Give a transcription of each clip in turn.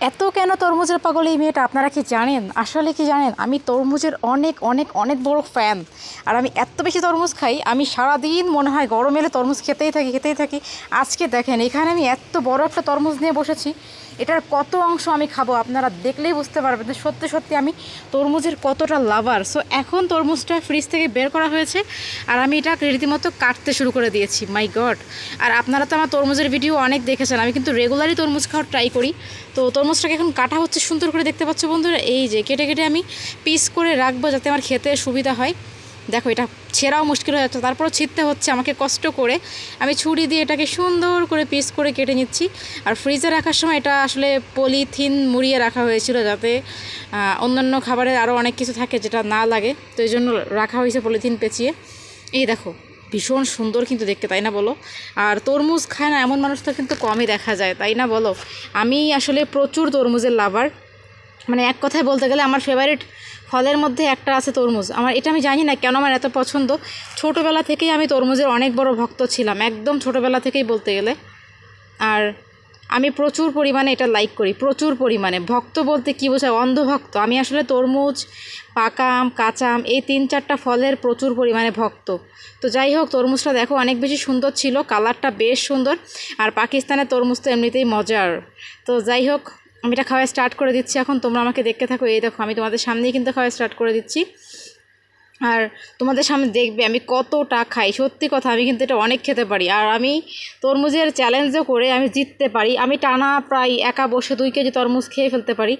এত কেন তরমুজের পাগল এই মেয়েটা আপনারা কি জানেন? আসলে কি জানেন, আমি তরমুজের অনেক অনেক অনেক বড় ফ্যান। আর আমি এত বেশি তরমুজ খাই, আমি সারাদিন মনে হয় গরম এলে তরমুজ খেতেই থাকি। আজকে দেখেন এখানে আমি এত বড় একটা তরমুজ নিয়ে বসেছি, এটার কত অংশ আমি খাবো আপনারা দেখলেই বুঝতে পারবেন যে সত্যি সত্যি আমি তরমুজের কতটা লাভার। সো এখন তরমুজটা ফ্রিজ থেকে বের করা হয়েছে আর আমি এটা রীতিমতো কাটতে শুরু করে দিয়েছি। মাই গড! আর আপনারা তো আমার তরমুজের ভিডিও অনেক দেখেছেন, আমি কিন্তু রেগুলারই তরমুজ খাওয়ার ট্রাই করি। তো তরমুজটাকে এখন কাটা হচ্ছে সুন্দর করে, দেখতে পাচ্ছ বন্ধুরা, এই যে কেটে কেটে আমি পিস করে রাখবো যাতে আমার খেতে সুবিধা হয়। দেখো এটা ছেঁড়াও মুশকিল হয়ে যাচ্ছে, তারপরও ছিঁড়তে হচ্ছে আমাকে কষ্ট করে। আমি ছুরি দিয়ে এটাকে সুন্দর করে পিস করে কেটে নিচ্ছি। আর ফ্রিজে রাখার সময় এটা আসলে পলিথিন মুড়িয়ে রাখা হয়েছিল যাতে অন্যান্য খাবারে আরও অনেক কিছু থাকে যেটা না লাগে, তো এই জন্য রাখা হয়েছে পলিথিন পেঁচিয়ে। এই দেখো ভীষণ সুন্দর কিন্তু দেখতে, তাই না বলো? আর তরমুজ খায় না এমন মানুষ তো কিন্তু কমই দেখা যায়, তাই না বলো? আমি আসলে প্রচুর তরমুজের লাভার, মানে এক কথায় বলতে গেলে আমার ফেভারিট ফলের মধ্যে একটা আছে তরমুজ। আমার এটা আমি জানি না কেন আমার এত পছন্দ, ছোটোবেলা থেকেই আমি তরমুজের অনেক বড় ভক্ত ছিলাম, একদম ছোটোবেলা থেকেই বলতে গেলে। আর আমি প্রচুর পরিমাণে এটা লাইক করি, প্রচুর পরিমাণে। ভক্ত বলতে কী বোঝায়? অন্ধভক্ত। আমি আসলে তরমুজ, পাকা আম, কাঁচা আম, এই 3-4টা ফলের প্রচুর পরিমাণে ভক্ত। তো যাই হোক, তরমুজটা দেখো অনেক বেশি সুন্দর ছিল, কালারটা বেশ সুন্দর। আর পাকিস্তানের তরমুজ তো এমনিতেই মজার। তো যাই হোক, আমি এটা খাওয়া স্টার্ট করে দিচ্ছি এখন, তোমরা আমাকে দেখতে থাকো। এই দেখো আমি তোমাদের সামনেই কিন্তু খাওয়া স্টার্ট করে দিচ্ছি। আর তোমাদের সামনে দেখবে আমি কতটা খাই। সত্যি কথা, আমি কিন্তু এটা অনেক খেতে পারি। আর আমি তরমুজের চ্যালেঞ্জও করে আমি জিততে পারি। আমি টানা প্রায় একা বসে 2 কেজি তরমুজ খেয়ে ফেলতে পারি।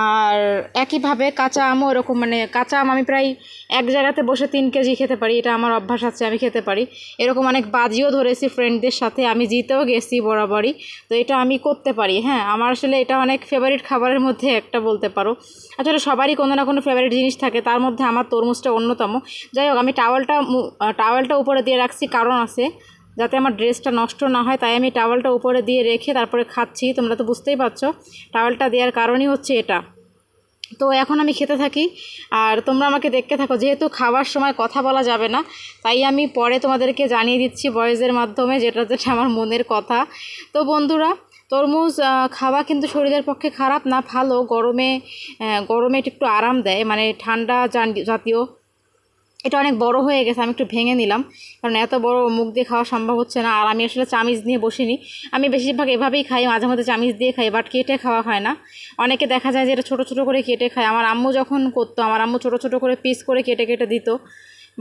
আর একইভাবে কাঁচা আমও এরকম, মানে কাঁচা আম আমি প্রায় এক জায়গাতে বসে 3 কেজি খেতে পারি। এটা আমার অভ্যাস আছে, আমি খেতে পারি। এরকম অনেক বাজিও ধরেছি ফ্রেন্ডদের সাথে, আমি জিতেও গেছি বরাবরই। তো এটা আমি করতে পারি। হ্যাঁ, আমার আসলে এটা অনেক ফেভারিট খাবারের মধ্যে একটা বলতে পারো। আসলে সবারই কোনো না কোনো ফেভারিট জিনিস থাকে, তার মধ্যে আমার তরমুজটা অন্যতম। যাই হোক, আমি টাওয়ালটা উপরে দিয়ে রাখছি, কারণ আছে যাতে আমার ড্রেসটা নষ্ট না হয়, তাই আমি টাওয়ালটা উপরে দিয়ে রেখে তারপরে খাচ্ছি। তোমরা তো বুঝতেই পারছো টাওয়ালটা দেওয়ার কারণই হচ্ছে এটা। তো এখন আমি খেতে থাকি আর তোমরা আমাকে দেখতে থাকো। যেহেতু খাওয়ার সময় কথা বলা যাবে না, তাই আমি পরে তোমাদেরকে জানিয়ে দিচ্ছি ভয়েসের মাধ্যমে, যেটা আমার মনের কথা। তো বন্ধুরা, তরমুজ খাওয়া কিন্তু শরীরের পক্ষে খারাপ না, ভালো। গরমে এটা একটু আরাম দেয়, মানে ঠান্ডা জাতীয়। এটা অনেক বড় হয়ে গেছে, আমি একটু ভেঙে নিলাম, কারণ এত বড় মুখ দিয়ে খাওয়া সম্ভব হচ্ছে না। আর আমি আসলে চামিচ নিয়ে বসিনি, আমি বেশিরভাগ এভাবেই খাই, মাঝে মধ্যে চামিচ দিয়ে খাই, বাট কেটে খাওয়া হয় না। অনেকে দেখা যায় যে এটা ছোটো ছোটো করে কেটে খায়। আমার আম্মু যখন করতো, আমার আম্মু ছোটো ছোটো করে পিস করে কেটে কেটে দিত,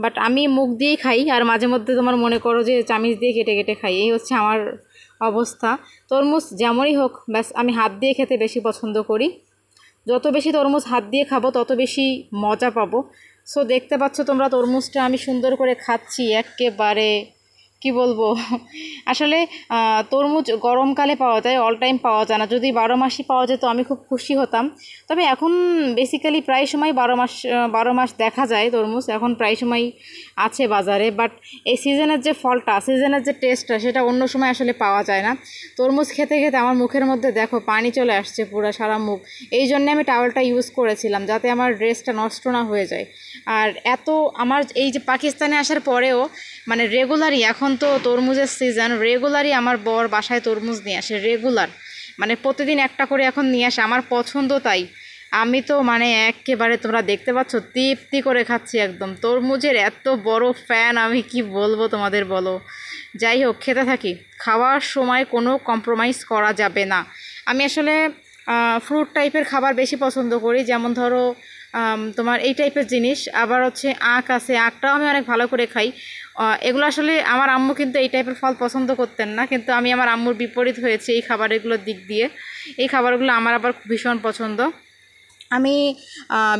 বাট আমি মুখ দিয়েই খাই। আর মাঝে মধ্যে তোমার মনে করো যে চামিচ দিয়ে কেটে কেটে খাই, এই হচ্ছে আমার অবস্থা। তরমুজ যেমনই হোক, ব্যাস আমি হাত দিয়ে খেতে বেশি পছন্দ করি। যত বেশি তরমুজ হাত দিয়ে খাবো তত বেশি মজা পাবো। সো দেখতে পাচ্ছ তোমরা, তরমুজটা আমি সুন্দর করে খাচ্ছি একেবারে, কি বলবো। আসলে তরমুজ গরমকালে পাওয়া যায়, অল টাইম পাওয়া যায় না। যদি 12 মাসই পাওয়া যেত আমি খুব খুশি হতাম। তবে এখন বেসিক্যালি প্রায় সময় 12 মাস দেখা যায় তরমুজ, এখন প্রায় সময় আছে বাজারে। বাট এই সিজনের যে ফলটা, সিজনের যে টেস্টটা, সেটা অন্য সময় আসলে পাওয়া যায় না। তরমুজ খেতে খেতে আমার মুখের মধ্যে দেখো পানি চলে আসছে পুরো সারা মুখ। এই জন্যে আমি টাওয়ালটা ইউজ করেছিলাম যাতে আমার ড্রেসটা নষ্ট না হয়ে যায়। আর আমার এই যে পাকিস্তানে আসার পরেও, মানে রেগুলারই, এখন তো তরমুজের সিজন, রেগুলারই আমার বর বাসায় তরমুজ নিয়ে আসে, রেগুলার, মানে প্রতিদিন একটা করে এখন নিয়ে আসে। আমার পছন্দ তাই আমি তো মানে একেবারে, তোমরা দেখতে পাচ্ছ, তৃপ্তি করে খাচ্ছি একদম। তরমুজের এত বড় ফ্যান আমি, কি বলবো তোমাদের বলো। যাই হোক, খেতে থাকি। খাওয়ার সময় কোনো কম্প্রোমাইজ করা যাবে না। আমি আসলে ফ্রুট টাইপের খাবার বেশি পছন্দ করি, যেমন ধরো তোমার এই টাইপের জিনিস। আবার হচ্ছে আখ আছে, আখটাও আমি অনেক ভালো করে খাই। এগুলো আসলে আমার আম্মু কিন্তু এই টাইপের ফল পছন্দ করতেন না, কিন্তু আমি আমার আম্মুর বিপরীত হয়েছি এই খাবারগুলোর দিক দিয়ে। এই খাবারগুলো আমার আবার ভীষণ পছন্দ। আমি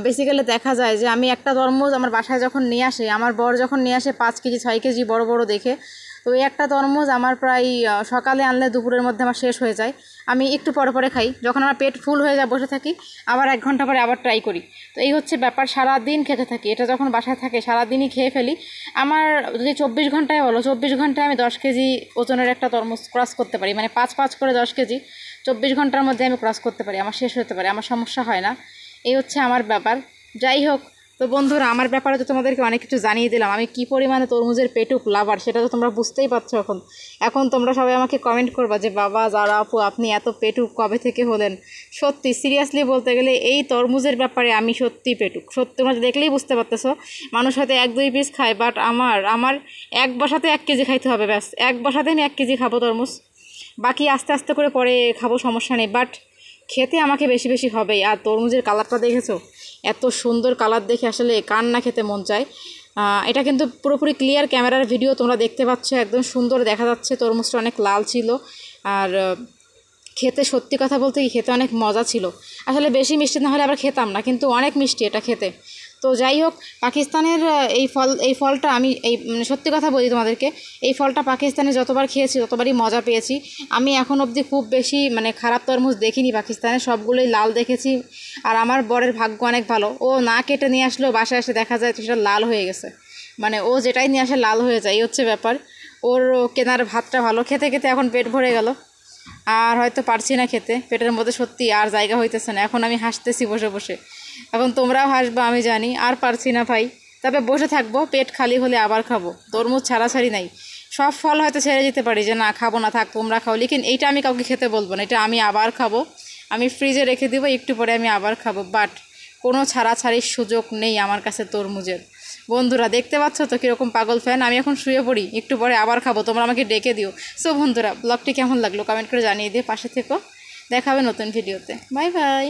বেসিক্যালি দেখা যায় যে আমি একটা তরমুজ আমার বাসায় যখন নিয়ে আসে, আমার বর যখন নিয়ে আসে 5 কেজি 6 কেজি বড় বড় দেখে, তো এই একটা তরমুজ আমার প্রায় সকালে আনলে দুপুরের মধ্যে আমার শেষ হয়ে যায়। আমি একটু পরে পরে খাই, যখন আমার পেট ফুল হয়ে যায় বসে থাকি, আবার 1 ঘন্টা পরে আবার ট্রাই করি। তো এই হচ্ছে ব্যাপার, সারাদিন খেতে থাকি। এটা যখন বাসায় থাকে সারাদিনই খেয়ে ফেলি। আমার যদি 24 ঘন্টায় বলো, 24 ঘন্টায় আমি 10 কেজি ওজনের একটা তরমুজ ক্রস করতে পারি, মানে 5 করে 10 কেজি 24 ঘন্টার মধ্যে আমি ক্রস করতে পারি, আমার শেষ হতে পারে, আমার সমস্যা হয় না। এই হচ্ছে আমার ব্যাপার। যাই হোক, তো বন্ধুরা, আমার ব্যাপারে তো তোমাদেরকে অনেক কিছু জানিয়ে দিলাম, আমি কি পরিমাণে তরমুজের পেটুক লাভার সেটা তো তোমরা বুঝতেই পারছো। এখন তোমরা সবাই আমাকে কমেন্ট করবা যে বাবা যারা আপু আপনি এত পেটুক কবে থেকে হলেন। সত্যি সিরিয়াসলি বলতে গেলে এই তরমুজের ব্যাপারে আমি সত্যি পেটুক, সত্যি তোমরা দেখলেই বুঝতে পারতেছো। মানুষ হয়তো 1-2 পিস খায়, বাট আমার এক বসাতে 1 কেজি খাইতে হবে, ব্যাস 1 বসাতে আমি 1 কেজি খাবো তরমুজ, বাকি আস্তে আস্তে করে পরে খাবো, সমস্যা নেই, বাট খেতে আমাকে বেশি বেশি হবেই। আর তরমুজের কালারটা দেখেছো, এত সুন্দর কালার দেখে আসলে কার না খেতে মন চায়। এটা কিন্তু পুরোপুরি ক্লিয়ার ক্যামেরার ভিডিও তোমরা দেখতে পাচ্ছ, একদম সুন্দর দেখা যাচ্ছে। তরমুজটা অনেক লাল ছিল আর খেতে, সত্যি কথা বলতে কি, খেতে অনেক মজা ছিল। আসলে বেশি মিষ্টি না হলে আবার খেতাম না, কিন্তু অনেক মিষ্টি এটা খেতে। তো যাই হোক, পাকিস্তানের এই ফলটা আমি সত্যি কথা বলি তোমাদেরকে, এই ফলটা পাকিস্তানে যতবার খেয়েছি ততবারই মজা পেয়েছি। আমি এখন অবধি খুব বেশি খারাপ তরমুজ দেখিনি পাকিস্তানে, সবগুলোই লাল দেখেছি। আর আমার বরের ভাগ্য অনেক ভালো, ও না কেটে নিয়ে আসলেও বাসায় এসে দেখা যায় সেটা লাল হয়ে গেছে, ও যেটাই নিয়ে আসে লাল হয়ে যায়, এই হচ্ছে ব্যাপার। ওর কেনার ভাতটা ভালো, খেতে খেতে এখন পেট ভরে গেল, আর হয়তো পারছি না খেতে, পেটের মধ্যে সত্যি আর জায়গা হইতেছে না। এখন আমি হাসতেছি বসে বসে, এখন তোমরাও হাসবা আমি জানি, আর পারছি না ভাই। তবে বসে থাকবো, পেট খালি হলে আবার খাবো, তরমুজ ছাড়াছাড়ি নাই। সব ফল হয়তো ছেড়ে যেতে পারি যে না খাবো না, থাক তোমরা খাও, লেকিন এইটা আমি কাউকে খেতে বলবো না, এটা আমি আবার খাবো, আমি ফ্রিজে রেখে দিব, একটু পরে আমি আবার খাবো, বাট কোনো ছাড়াছাড়ির সুযোগ নেই আমার কাছে তরমুজের। বন্ধুরা দেখতে পাচ্ছ তো কীরকম পাগল ফ্যান, আমি এখন শুয়ে পড়ি, একটু পরে আবার খাবো, তোমরা আমাকে ডেকে দিও। সো বন্ধুরা, ব্লগটি কেমন লাগলো কমেন্ট করে জানিয়ে দিয়ে পাশে থেকো, দেখা হবে নতুন ভিডিওতে, বাই বাই।